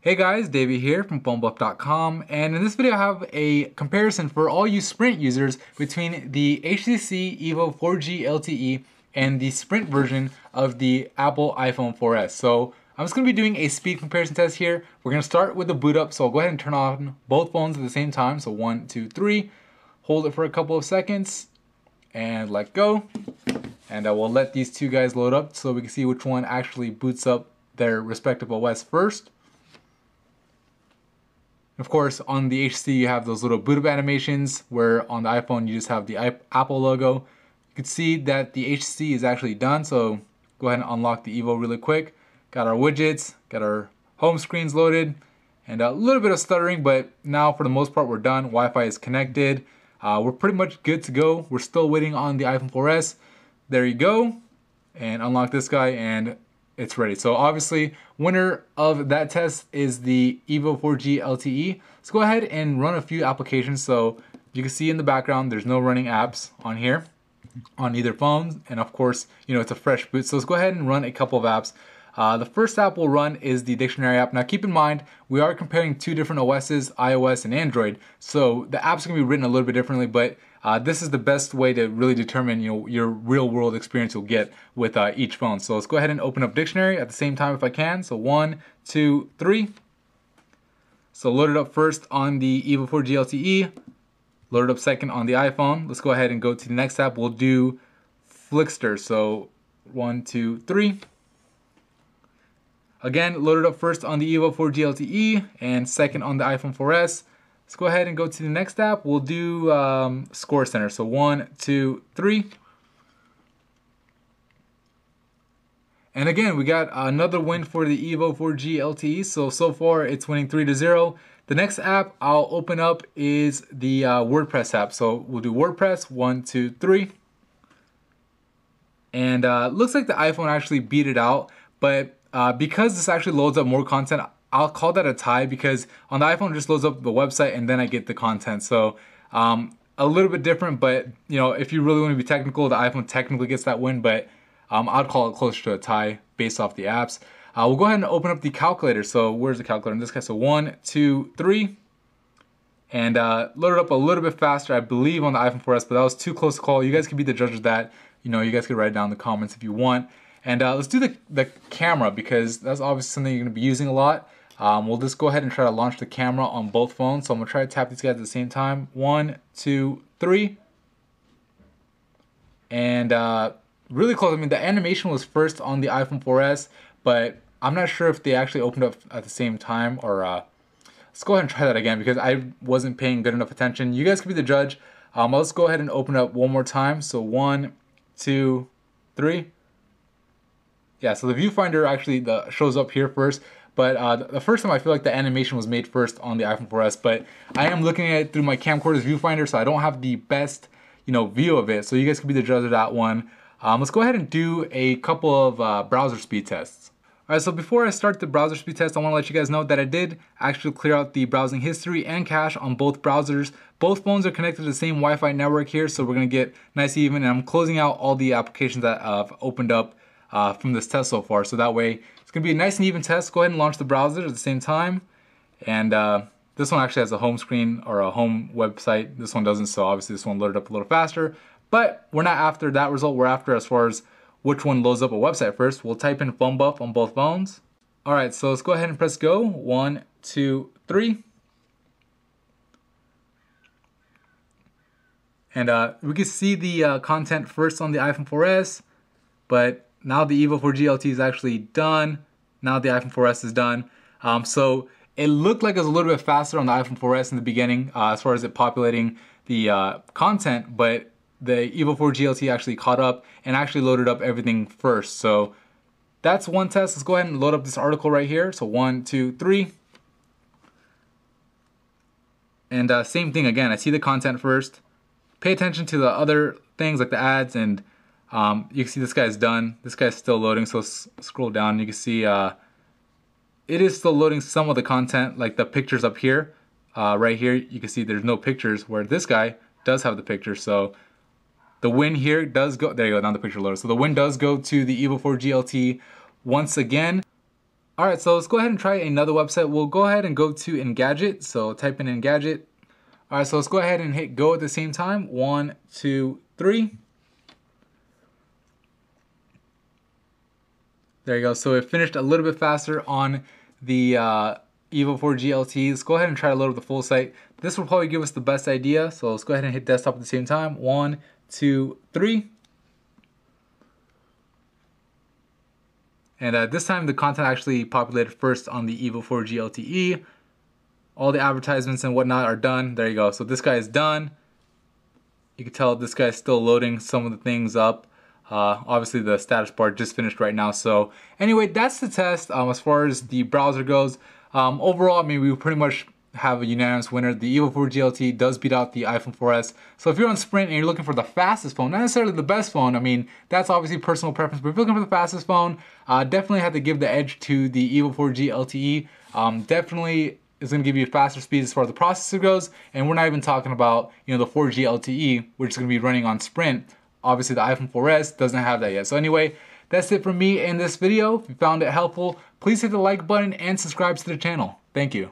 Hey guys, Davey here from phonebuff.com, and in this video I have a comparison for all you Sprint users between the HTC EVO 4G LTE and the Sprint version of the Apple iPhone 4S. So I'm just going to be doing a speed comparison test here. We're going to start with the boot up, so I'll go ahead and turn on both phones at the same time. So 1, 2, 3, hold it for a couple of seconds, and let go. And I will let these two guys load up so we can see which one actually boots up their respective OS first. Of course, on the HTC you have those little boot up animations, where on the iPhone you just have the Apple logo. You can see that the HTC is actually done, so go ahead and unlock the EVO really quick. Got our widgets, got our home screens loaded, and a little bit of stuttering, but now for the most part we're done. Wi-Fi is connected. We're pretty much good to go. We're still waiting on the iPhone 4S. There you go. And unlock this guy and it's ready. So obviously, winner of that test is the EVO 4G LTE. Let's go ahead and run a few applications. So you can see in the background, there's no running apps on here, on either phone. And of course, it's a fresh boot. So let's go ahead and run a couple of apps. The first app we'll run is the dictionary app. Now keep in mind, we are comparing two different OSs, iOS and Android. So the apps are gonna be written a little bit differently, but this is the best way to really determine your real world experience you'll get with each phone. So let's go ahead and open up dictionary at the same time if I can. So 1, 2, 3. So load it up first on the EVO 4G LTE. Load it up second on the iPhone. Let's go ahead and go to the next app. We'll do Flickster. So 1, 2, 3. Again, load it up first on the EVO 4G LTE and second on the iPhone 4S. Let's go ahead and go to the next app. We'll do Score Center. So 1, 2, 3. And again, we got another win for the EVO 4G LTE. So far it's winning 3-0. The next app I'll open up is the Wordpress app. So we'll do Wordpress, 1, 2, 3. And looks like the iPhone actually beat it out, but because this actually loads up more content, I'll call that a tie, because on the iPhone it just loads up the website and then I get the content. So a little bit different, but if you really want to be technical, the iPhone technically gets that win, but I'd call it closer to a tie based off the apps. We'll go ahead and open up the calculator. So where's the calculator in this case? So 1, 2, 3. And load it up a little bit faster, I believe, on the iPhone 4S, but that was too close to call. You guys can be the judge of that. You guys can write it down in the comments if you want. And let's do the camera, because that's obviously something you're going to be using a lot. We'll just go ahead and try to launch the camera on both phones. So I'm going to try to tap these guys at the same time. 1, 2, 3. And really close. I mean, the animation was first on the iPhone 4S, but I'm not sure if they actually opened up at the same time, or let's go ahead and try that again, because I wasn't paying good enough attention. You guys can be the judge. Let's go ahead and open up one more time. So 1, 2, 3. Yeah, so the viewfinder actually shows up here first, but the first time I feel like the animation was made first on the iPhone 4S, but I am looking at it through my camcorder's viewfinder, so I don't have the best view of it, so you guys can be the judge of that one. Let's go ahead and do a couple of browser speed tests. Alright, so before I start the browser speed test, I want to let you guys know that I did actually clear out the browsing history and cache on both browsers. Both phones are connected to the same Wi-Fi network here, so we're going to get nice and even, and I'm closing out all the applications that I've opened up from this test so far, so that way it's going to be a nice and even test. Go ahead and launch the browser at the same time, and this one actually has a home screen or a home website. This one doesn't, so obviously this one loaded up a little faster, but we're not after that result. We're after as far as which one loads up a website first. We'll type in PhoneBuff on both phones. Alright, so let's go ahead and press go. 1, 2, 3. And we can see the content first on the iPhone 4S, but now the EVO 4G LTE is actually done. Now the iPhone 4S is done. So it looked like it was a little bit faster on the iPhone 4S in the beginning as far as it populating the content, but the EVO 4G LTE actually caught up and actually loaded up everything first. So that's one test. Let's go ahead and load up this article right here. So 1, 2, 3. And same thing again. I see the content first. Pay attention to the other things like the ads, and you can see this guy's done. This guy's still loading, so scroll down. You can see it is still loading some of the content, like the pictures up here. Right here, you can see there's no pictures, where this guy does have the pictures. So the win here does go, there you go, now the picture loaded. So the win does go to the EVO 4G LTE once again. Alright, so let's go ahead and try another website. We'll go ahead and go to Engadget. So type in Engadget. Alright, so let's go ahead and hit go at the same time. 1, 2, 3. There you go. So it finished a little bit faster on the EVO 4G LTE. Let's go ahead and try to load up the full site. This will probably give us the best idea. So let's go ahead and hit desktop at the same time. 1, 2, 3. And this time the content actually populated first on the EVO 4G LTE. All the advertisements and whatnot are done. There you go. So this guy is done. You can tell this guy is still loading some of the things up. Obviously the status bar just finished right now. So anyway, that's the test as far as the browser goes. Overall, I mean, we pretty much have a unanimous winner. The EVO 4G LTE does beat out the iPhone 4S. So if you're on Sprint and you're looking for the fastest phone, not necessarily the best phone, I mean, that's obviously personal preference, but if you're looking for the fastest phone, definitely have to give the edge to the EVO 4G LTE. Definitely is going to give you faster speeds as far as the processor goes, and we're not even talking about, you know, the 4G LTE, which is going to be running on Sprint. Obviously the iPhone 4S doesn't have that yet. So anyway, that's it from me in this video. If you found it helpful, please hit the like button and subscribe to the channel. Thank you.